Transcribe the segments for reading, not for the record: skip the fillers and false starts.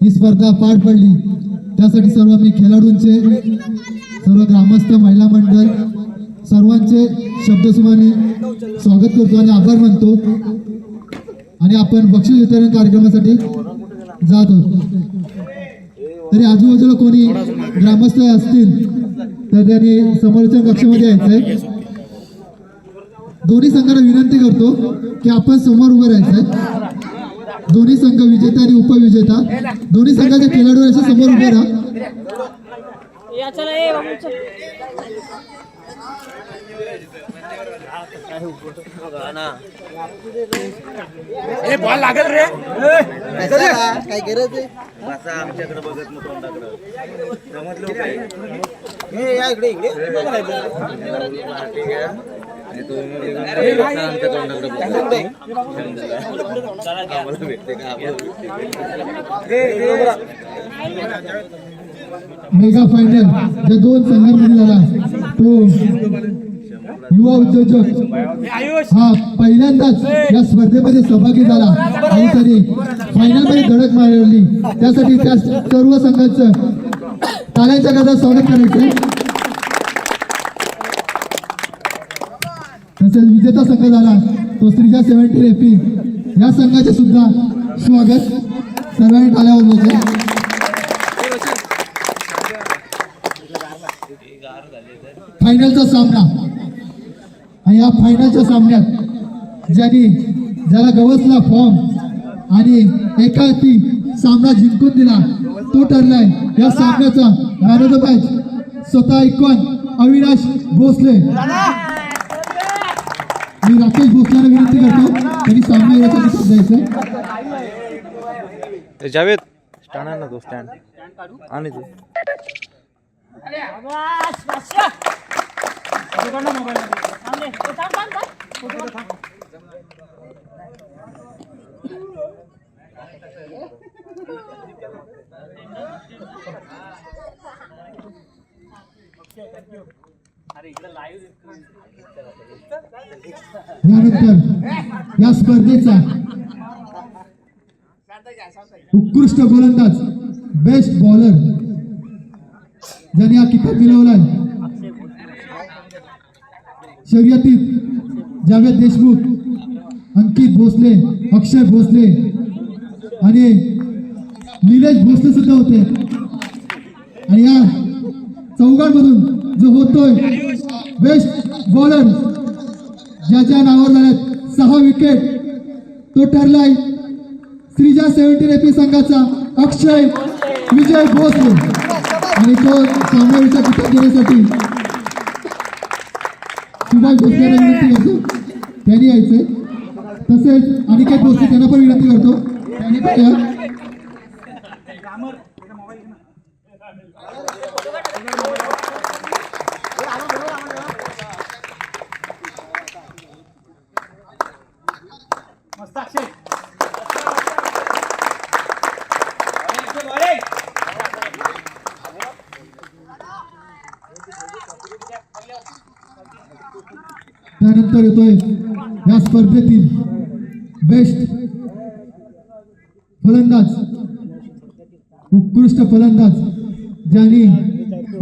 ही स्पर्धा पार पडली त्यासाठी सर्व मी खेळाडूंचे, सर्व ग्रामस्थ, महिला मंडळ सर्वांचे शब्दसुमाने स्वागत करतो आणि आभार मानतो आणि आपण बक्षीस वितरण कार्यक्रमासाठी जात होतो. तरी आजूबाजूला कोणी ग्रामस्थ असतील तर त्यांनी समोरच्या कक्षामध्ये यायचंय. दोन्ही संघांना विनंती करतो की आपण समोर उभं राहायचंय. दोन्ही संघ विजेता आणि उपविजेता दोन्ही संघाचे खेळाडू याच्या समोर उभे राहा. बॉल लागेल रे, काय गरज आहे आमच्याकडे बघत समजलं काय इकडे इकडे मेगा फायनल ज्या दोन संघांमध्ये झाला तो युवा उद्योजक हा पहिल्यांदाच या स्पर्धेमध्ये सहभागी झाला आणि त्याने फायनल मध्ये धडक मारली. त्यासाठी त्या सर्व संघांचं टाळ्यांच्या गजरात स्वागत करायचं. तसेच विजेता संघ झाला तो श्रीजा 70 एपी या संघाचे सुद्धा स्वागत. सर्वांनी टाळ्या वाजवायच्या. फायनलचा सामना आणि या फायनलच्या सामन्यात ज्याला गवसला फॉर्म आणि एका ती सामना जिंकून दिला तो ठरलाय या सामन्याचा मॅन ऑफ द मॅच स्वतः आयकॉन अविनाश भोसले. मी राकेश भोसलेला विनंती करतो त्यांनी सामना याचा द्यायचं. जावेद स्टँड आहे ना, तो स्टँड आणि तू यानंतर या स्पर्धेचा उत्कृष्ट गोलंदाज, बेस्ट बॉलर ज्याने हा किताब मिळवलाय शर्यतीत जावेद देशमुख, अंकित भोसले, अक्षय भोसले आणि निलेश भोसले सुद्धा होते. आणि या चौघांमधून जो होतोय बेस्ट बॉलर ज्याच्या नावावर झाल्यात 6 विकेट तो ठरलाय श्रीजा 70 एपी संघाचा अक्षय विजय भोसले. आणि तो सामन्याचा किताब घेण्यासाठी सुभाष भोसलेला विनंती करतो त्यांनी यायचंय. तसेच अनिकेत भोसले त्यांना पण विनंती करतो त्यांनी पण या. त्यानंतर येतोय या स्पर्धेतील बेस्ट फलंदाज, उत्कृष्ट फलंदाज ज्यांनी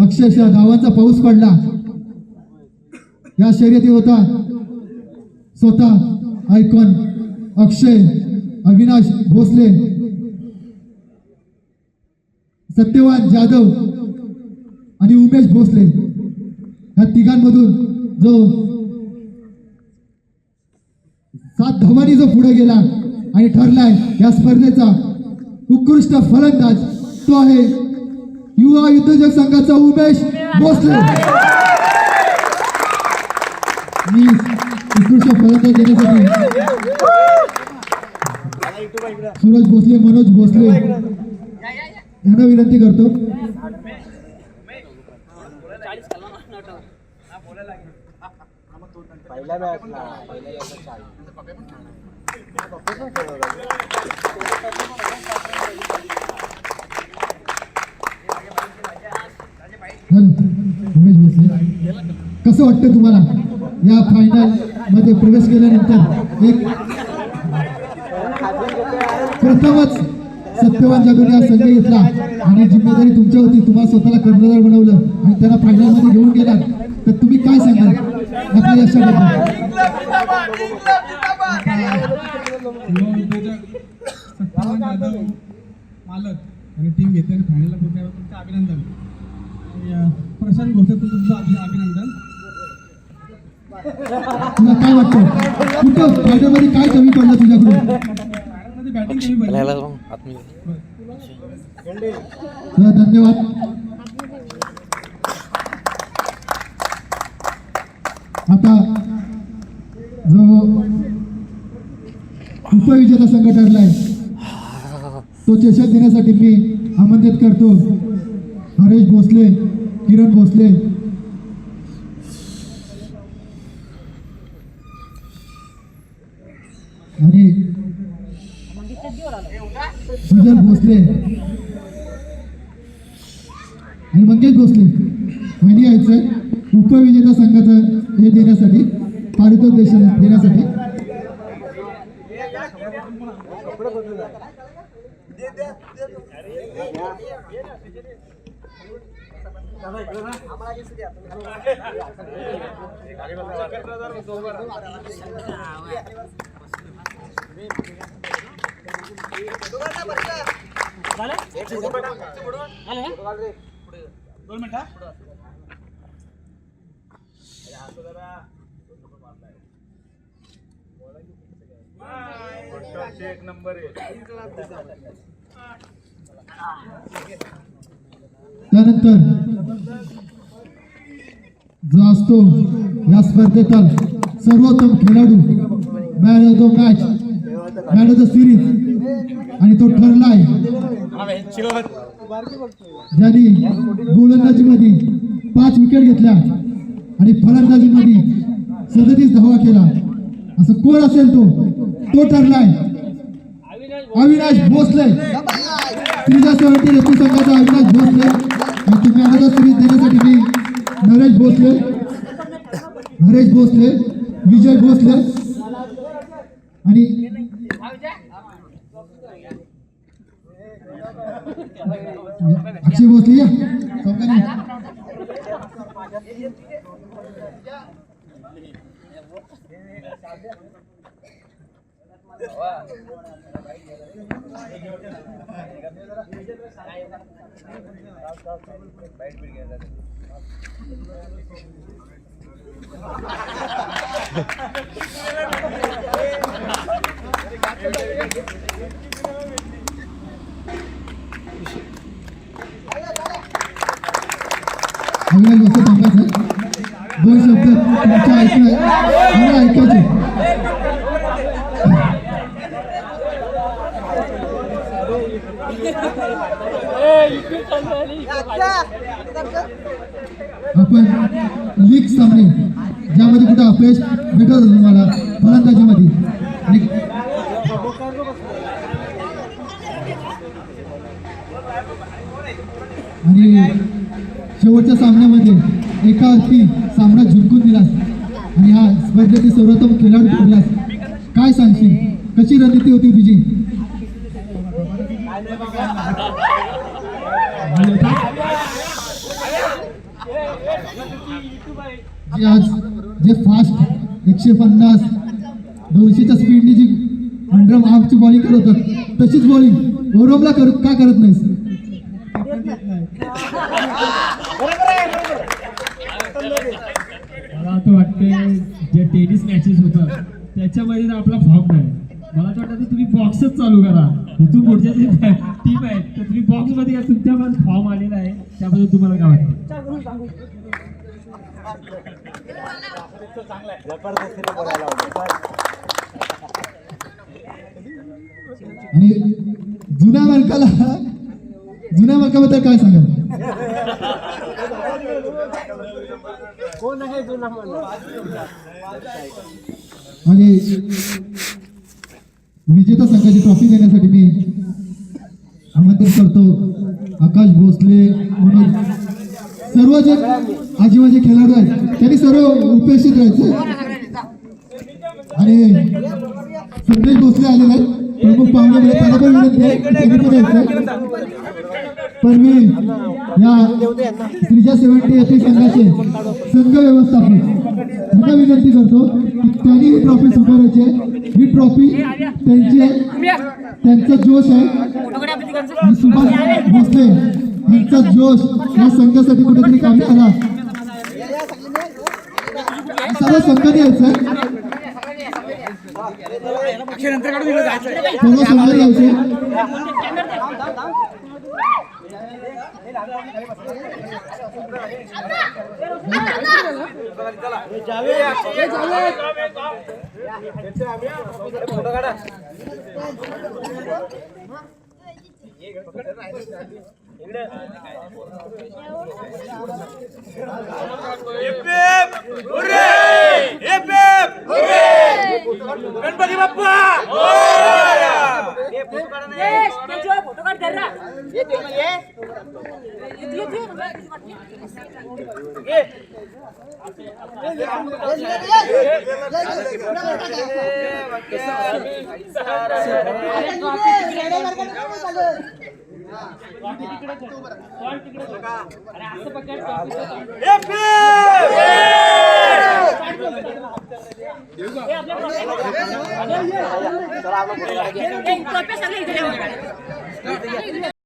अक्षरशः धावांचा पाऊस पडला. या शर्यतीत होता स्वतः आयकॉन अक्षय अविनाश भोसले, सत्यवान जाधव आणि उमेश भोसले. या तिघांमधून जो 7 धावांनी जो पुढे गेला आणि ठरलाय या स्पर्धेचा उत्कृष्ट फलंदाज तो आहे युवा उद्योजक संघाचा उमेश भोसले. मी उत्कृष्ट फलंदाज देण्यासाठी सूरज भोसले, मनोज भोसले यांना विनंती करतो. पहिल्या बॅटला उमेश भोसले, कसं वाटतं तुम्हाला या फायनल मध्ये प्रवेश केल्यानंतर? एक प्रथमच सत्यवान जाधवने हा संघ घेतला आणि जिम्मेदारी तुमच्या होती, तुम्हाला स्वतःला कर्णधार बनवलं आणि त्यांना फायनल मध्ये घेऊन गेलात, तर तुम्ही काय सांगाल आपल्या यशाबद्दल? सत्तावन्न जाधव मालक आणि टीम घेते आणि फायनलला पोहोचल्यावर तुमचं अभिनंदन. आणि प्रशांत भोसले तुमचं अभिनंदन. तुला काय वाटतं कुठं फायनलमध्ये काय कमी पडलं तुझ्याकडून? फायनलमध्ये बॅटिंग कमी पडली. ह्याला मग आतमध्ये धन्यवाद. आता जो उपविजेता संघ ठरलाय तो चषक देण्यासाठी मी आमंत्रित करतो हरेश भोसले, किरण भोसले, आणि सुजल भोसले आणि मंगेश भोसले यांनी यायचंय उपविजेता संघाचं हे देण्यासाठी, पारितोषिक देण्यासाठी. त्यानंतर जो असतो या स्पर्धेतील सर्वोत्तम खेळाडू, man of the match, man of the series, आणि तो ठरलाय ज्यांनी गोलंदाजीमध्ये 5 विकेट घेतल्या आणि फलंदाजीमध्ये 37 धावा केला. असं कोण असेल तो ठरलाय अविनाश भोसले. त्रिजा सेवटी हेतू संघाचा अविनाश भोसले. आणि तुम्ही आम्हाला सिरीज देण्यासाठी मी नरेश भोसले, हरेश भोसले, विजय भोसले आणि अक्षय भोसले या चौकाने. अविनाश भोसले सांगायचं 2 शब्द तुमच्या ऐकायचे. आपण लीग सामने ज्यामध्ये कुठं अपयश भेटत होतं तुम्हाला फलंदाजीमध्ये, आणि शेवटच्या सामन्यामध्ये एका अर्थी सामना जिंकून दिलास आणि हा स्पर्धेतील सर्वोत्तम खेळाडू ठरलास. काय सांगशील, कशी रणनीती होती तुझी? आज जे फास्ट 150 200च्या स्पीडने जी अंडर हाफची बॉलिंग करत होतात तशीच बॉलिंग ओव्हरऑलला का करत नाहीस? मला असं वाटतं जे टेनिस मॅचेस होतात त्याच्यामध्ये आपला फॉर्म नाही. मला असं वाटतं तुम्ही बॉक्सच चालू करा. इथून पुढच्या जे टीम आहेत तर तुम्ही बॉक्समध्ये का तुमच्या फॉर्म आलेला आहे, त्याबद्दल तुम्हाला काय वाटतं? आणि जुन्या मालकाबद्दल काय सांगाल? आणि विजेता संघाची ट्रॉफी देण्यासाठी मी आमंत्रित करतो आकाश भोसले म्हणून सर्व जे आजीबाजी खेळाडू आहेत त्यांनी सर्व उपस्थित राहायचं. आणि संदेश भोसले आलेले आहेत. प्रमुख पाहुणे म्हणजे त्यांना पण विनंती आहे की त्यांनी पण यायचं. पण मी या श्रीजा 70 येथील संघाचे संघ व्यवस्थापक यांना विनंती करतो की त्यांनी ही ट्रॉफी स्वीकारायची आहे. ही ट्रॉफी त्यांची आहे, त्यांचा जोश आहे. आणि सुभाष भोसले यांचा जोश या संघासाठी कुठेतरी कामी आला. सर्व संघाने यायचं, सर्व संघाने यायचे. गणपती बाप्पा फोटो काढ जरा.